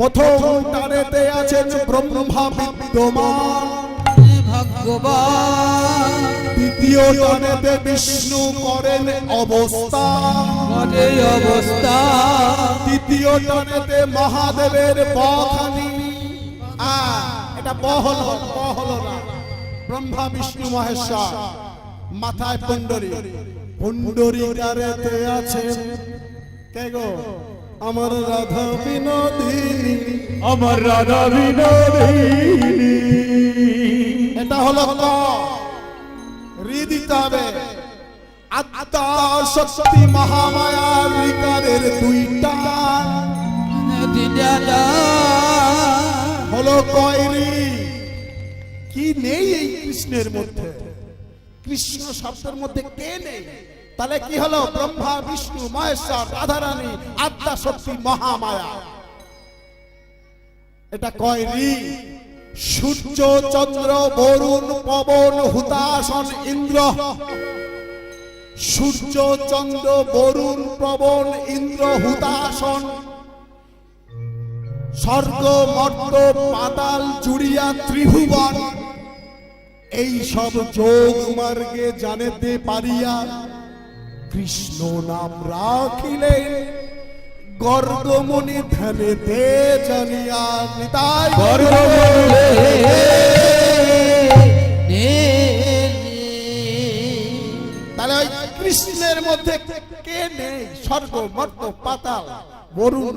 প্রথম টানেতে আছেন ব্রহ্মা বিদ্যমান ভগবান, দ্বিতীয় টানেতে বিষ্ণু করেন অবস্থান, তৃতীয় টানেতে মহাদেবের বখানি। এটা বহল না, ব্রহ্মা বিষ্ণু মহেশ্বর, মাথায় পুণ্ডরী, পুণ্ডরীকারেতে আছেন কে গো? আমার রাধা বিনোদিনী, আমার রাধা বিনোদিনী। এটা হলো দিতে হবে। আত্মা শক্তি মহামায়া বিকারের দুইটা হলো কয়রি। কি নেই এই কৃষ্ণের মধ্যে? কৃষ্ণ শব্দের মধ্যে কে নেই? তাহলে কি হলো? ব্রহ্মা বিষ্ণু মহেশ্বর রাধারানী আত্মা শক্তি মহামায়া। এটা কয়রি? সূর্য চন্দ্র বরুণ পবন হুতাশন ইন্দ্র। সূর্য চন্দ্র বরুণ পবন ইন্দ্র হুতাশন, স্বর্গ মর্ত পাতাল জুড়িয়া ত্রিভুবন। এই সব যোগ মার্গে জানিতে পারিয়া কৃষ্ণ নাম রাখিলেন গর্গমণি ধ্যানেতে জানিয়া। নিতাই তাহলে ওই কৃষ্ণের মধ্যে কে নেই? স্বর্গ মর্ত পাতাল বরুণ